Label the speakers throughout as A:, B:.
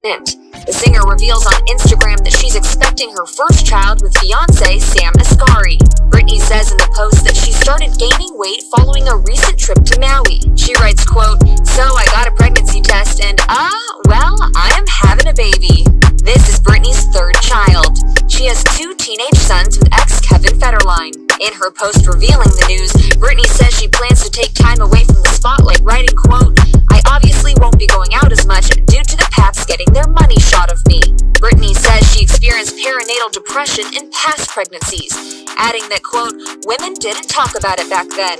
A: The singer reveals on Instagram that she's expecting her first child with fiancé Sam Asghari. Britney says in the post that she started gaining weight following a recent trip to Maui. She writes, quote, "So I got a pregnancy test and well, I am having a baby." This is Britney's third child. She has 2 teenage sons with ex Kevin Federline. In her post revealing the news, Britney says she plans to take time away from the spotlight, writing, quote, "I obviously won't be going out as much due to the paps getting their money shot of me." Britney says she experienced perinatal depression in past pregnancies, adding that, quote, "Women didn't talk about it back then."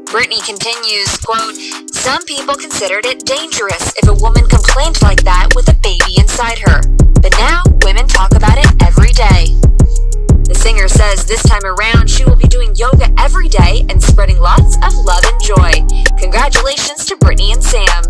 A: Britney continues, quote, "Some people considered it dangerous if a woman complained like that with a baby inside her. But now women talk about it every day." The singer says this time around she will be doing yoga every day and spreading lots of love and joy. Congratulations to Britney and Sam.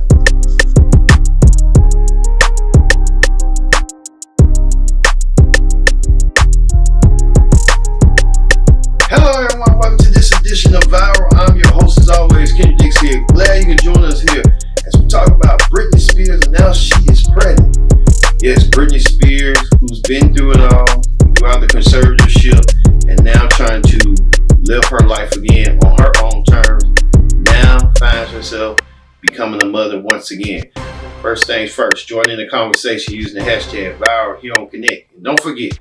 B: Hello everyone, welcome to this edition of Viral. I'm your host as always, Kenny Dix here. Glad you can join us here as we talk about Britney Spears, and now she is pregnant. Yes, Britney Spears, who's been through it all, throughout the conservatorship, and now trying to live her life again on her own terms, now finds herself becoming a mother once again. First things first, join in the conversation using the hashtag Viral here on Connect. And don't forget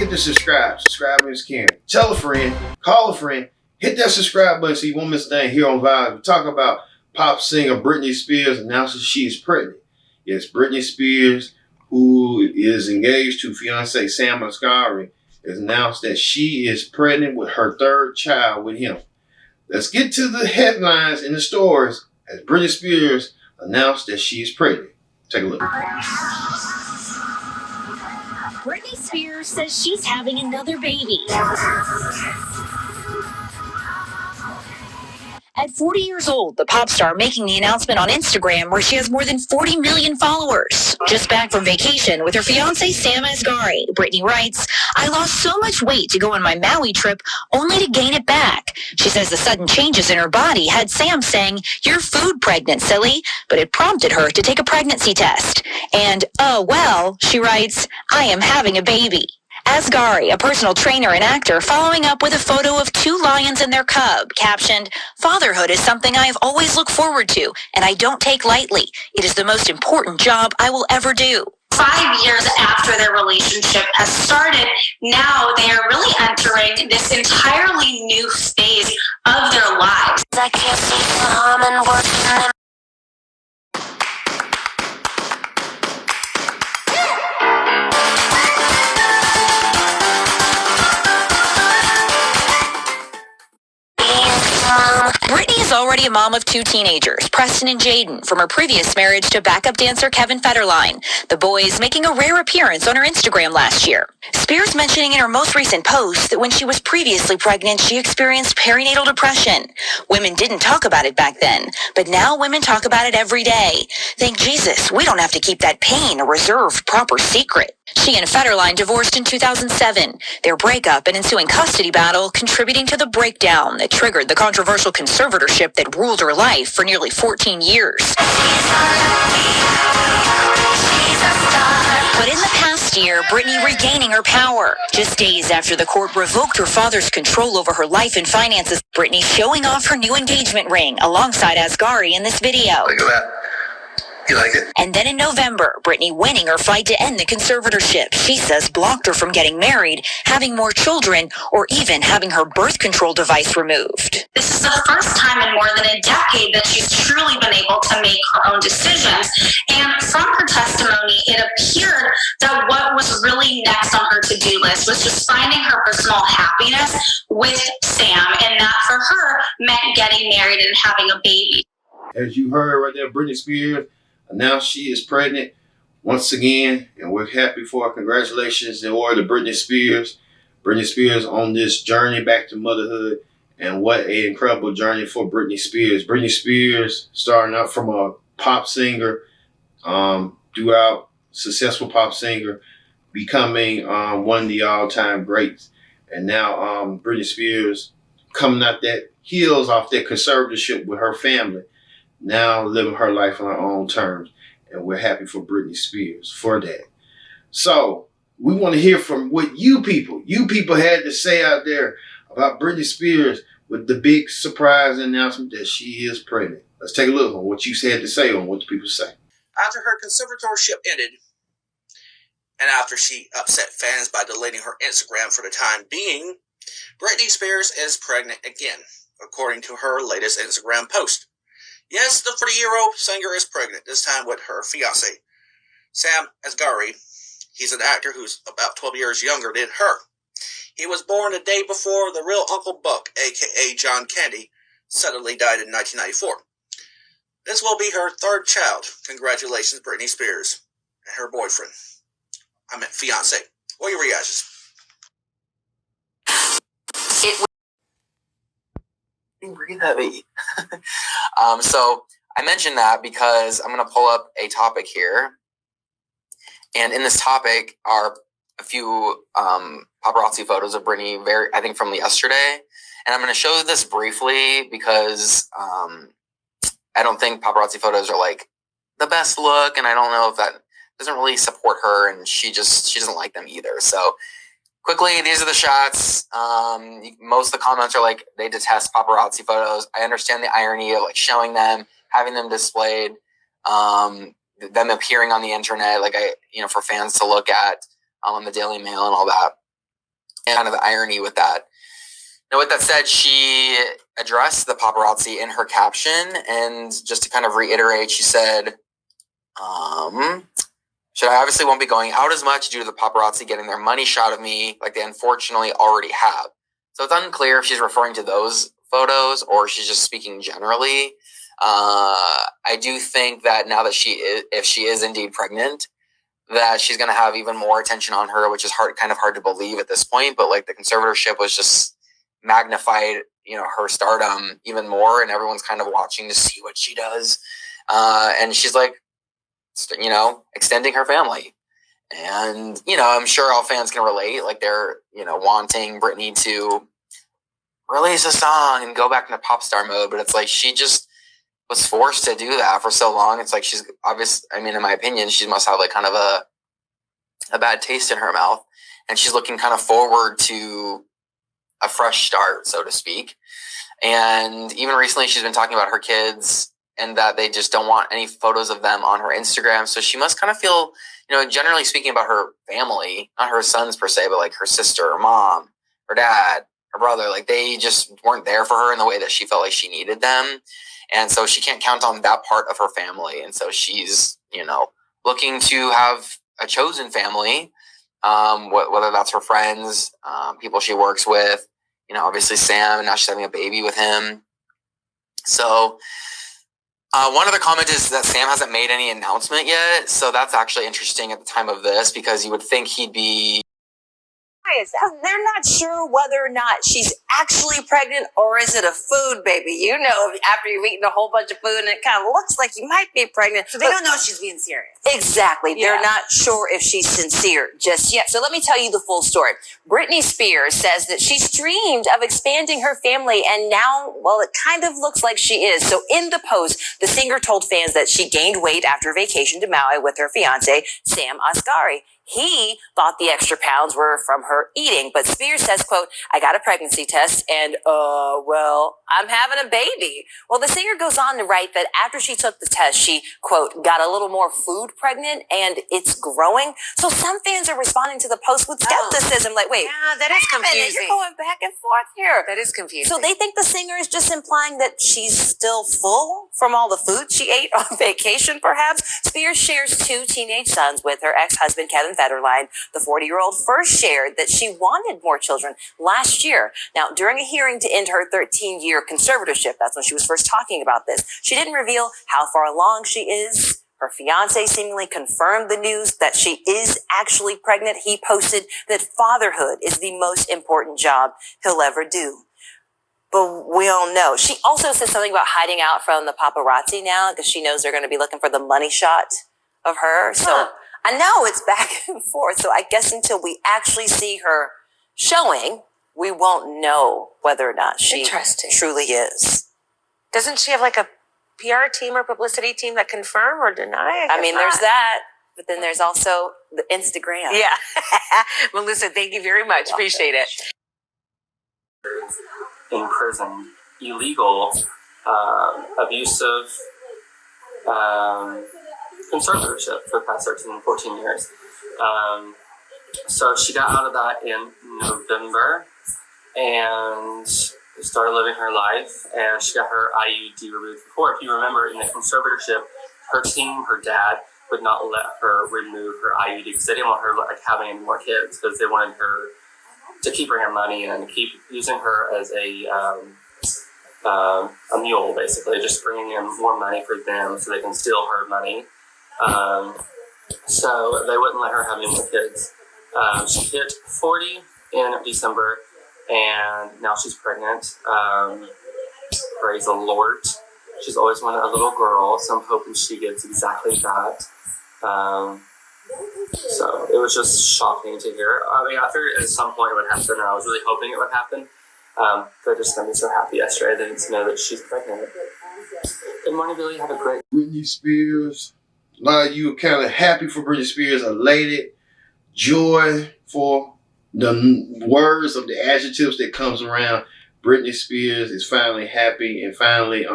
B: to subscribe. Subscribing is caring. Tell a friend, call a friend, hit that subscribe button so you won't miss a thing here on Viral. We talk about pop singer Britney Spears announces she is pregnant. Yes, Britney Spears, who is engaged to fiancé Sam Asghari, has announced that she is pregnant with her third child with him. Let's get to the headlines and the stories as Britney Spears announced that she is pregnant. Take a look.
A: Britney Spears says she's having another baby. At 40 years old, the pop star making the announcement on Instagram where she has more than 40 million followers. Just back from vacation with her fiancé Sam Asghari, Britney writes, "I lost so much weight to go on my Maui trip only to gain it back." She says the sudden changes in her body had Sam saying, "You're food pregnant, silly," but it prompted her to take a pregnancy test. And, "Oh well," she writes, "I am having a baby." Asghari, a personal trainer and actor, following up with a photo of 2 lions and their cub, captioned, "Fatherhood is something I have always looked forward to, and I don't take lightly. It is the most important job I will ever do."
C: 5 years after their relationship has started, now they are really entering this entirely new phase of their lives.
D: I can't see mom and working.
A: Britney is already a mom of 2 teenagers, Preston and Jaden, from her previous marriage to backup dancer Kevin Federline, the boys making a rare appearance on her Instagram last year. Spears mentioning in her most recent post that when she was previously pregnant, she experienced perinatal depression. Women didn't talk about it back then, but now women talk about it every day. Thank Jesus, we don't have to keep that pain a reserved, proper secret. She and Federline divorced in 2007, their breakup and ensuing custody battle contributing to the breakdown that triggered the controversial conservatorship that ruled her life for nearly 14 years. But in the past year, Britney regaining her power. Just days after the court revoked her father's control over her life and finances, Britney showing off her new engagement ring alongside Asghari in this video.
E: Look at that. You like it?
A: And then in November, Britney winning her fight to end the conservatorship she says blocked her from getting married, having more children, or even having her birth control device removed.
C: This is the first time in more than a decade that she's truly been able to make her own decisions. And from her testimony, it appeared that what was really next on her to-do list was just finding her personal happiness with Sam, and that for her meant getting married and having a baby.
B: As you heard right there, Britney Spears announced she is pregnant once again, and we're happy for her. Congratulations in order to Britney Spears. Britney Spears on this journey back to motherhood, and what an incredible journey for Britney Spears. Britney Spears starting out from a pop singer, throughout successful pop singer, becoming one of the all-time greats, and now Britney Spears coming out that heels off that conservatorship with her family, now living her life on her own terms. and we're happy for Britney Spears for that. So we want to hear from what you people had to say out there about Britney Spears with the big surprise announcement that she is pregnant. Let's take a look on what you had to say on what the people say.
F: After her conservatorship ended, and after she upset fans by deleting her Instagram for the time being, Britney Spears is pregnant again, according to her latest Instagram post. Yes, the 40-year-old singer is pregnant, this time with her fiancé, Sam Asghari. He's an actor who's about 12 years younger than her. He was born the day before the real Uncle Buck, a.k.a. John Candy, suddenly died in 1994. This will be her third child. Congratulations, Britney Spears and her boyfriend. I meant fiancé. What are your reactions?
G: Breathe heavy. So I mentioned that because I'm going to pull up a topic here. And in this topic are a few paparazzi photos of Britney, I think from yesterday. And I'm going to show this briefly because I don't think paparazzi photos are like the best look. And I don't know if that doesn't really support her. And she doesn't like them either. So quickly, these are the shots. Most of the comments are like, they detest paparazzi photos. I understand the irony of like showing them, having them displayed, them appearing on the internet, for fans to look at on the Daily Mail and all that. And kind of the irony with that. Now, with that said, she addressed the paparazzi in her caption. And just to kind of reiterate, she said, I obviously won't be going out as much due to the paparazzi getting their money shot of me like they unfortunately already have. So it's unclear if she's referring to those photos or she's just speaking generally. I do think that now that if she is indeed pregnant, that she's going to have even more attention on her, which is kind of hard to believe at this point. But like the conservatorship was just magnified, her stardom even more, and everyone's kind of watching to see what she does. And she's like, extending her family. And, I'm sure all fans can relate. Like they're, wanting Britney to release a song and go back into pop star mode. But it's like, she just was forced to do that for so long. It's like, she's obvious. I mean, in my opinion, she must have like kind of a bad taste in her mouth. And she's looking kind of forward to a fresh start, so to speak. And even recently she's been talking about her kids and that they just don't want any photos of them on her Instagram. So she must kind of feel, generally speaking about her family, not her sons per se, but like her sister, her mom, her dad, her brother, like they just weren't there for her in the way that she felt like she needed them. And so she can't count on that part of her family. And so she's, looking to have a chosen family, whether that's her friends, people she works with, obviously Sam, and now she's having a baby with him. So one other comment is that Sam hasn't made any announcement yet. So that's actually interesting at the time of this because you would think he'd be...
H: They're not sure whether or not she's actually pregnant or is it a food baby. After you've eaten a whole bunch of food and it kind of looks like you might be pregnant.
I: So they don't know if she's being serious.
H: Exactly. Yeah. They're not sure if she's sincere just yet. So let me tell you the full story. Britney Spears says that she's dreamed of expanding her family and now, well, it kind of looks like she is. So in the post, the singer told fans that she gained weight after a vacation to Maui with her fiance, Sam Asghari. He thought the extra pounds were from her eating, but Spears says, quote, I got a pregnancy test and, I'm having a baby. Well, the singer goes on to write that after she took the test, she, quote, got a little more food pregnant and it's growing. So some fans are responding to the post with skepticism, like, wait,
I: yeah, that is confusing.
H: You're going back and forth here.
I: That is confusing.
H: So they think the singer is just implying that she's still full from all the food she ate on vacation, perhaps. Spears shares 2 teenage sons with her ex-husband, Kevin Federline. The 40-year-old first shared that she wanted more children last year. Now, during a hearing to end her 13-year conservatorship, that's when she was first talking about this, she didn't reveal how far along she is. Her fiance seemingly confirmed the news that she is actually pregnant. He posted that fatherhood is the most important job he'll ever do. But we all know. She also said something about hiding out from the paparazzi now because she knows they're going to be looking for the money shot of her. So I know it's back and forth. So I guess until we actually see her showing, we won't know whether or not she truly is.
I: Doesn't she have like a PR team or publicity team that confirm or deny?
H: I mean, there's that, but then there's also the Instagram.
I: Yeah. Melissa, thank you very much. Appreciate it.
J: In prison, illegal, abusive conservatorship for the past 13 and 14 years. So she got out of that in November and started living her life, and she got her IUD removed before. If you remember, in the conservatorship, her team, her dad, would not let her remove her IUD because they didn't want her having any more kids, because they wanted her to keep bringing money and keep using her as a mule, basically, just bringing in more money for them so they can steal her money. So they wouldn't let her have any more kids. She hit 40 in December, and now she's pregnant. Praise the Lord. She's always wanted a little girl, so I'm hoping she gets exactly that. So it was just shocking to hear. I mean, I figured at some point it would happen, and I was really hoping it would happen. But it just made me so happy yesterday to know that she's pregnant. Good morning, Billy. Have a great
B: Britney Spears. A lot of you are kind of happy for Britney Spears, elated, joy for the words of the adjectives that comes around. Britney Spears is finally happy and finally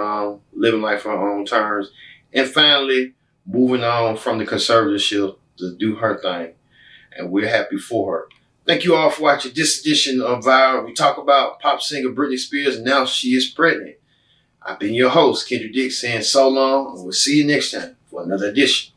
B: living life on her own terms and finally moving on from the conservatorship to do her thing. And we're happy for her. Thank you all for watching this edition of Viral. We talk about pop singer Britney Spears, and now she is pregnant. I've been your host, Kendrick Dick, saying so long, and we'll see you next time for another edition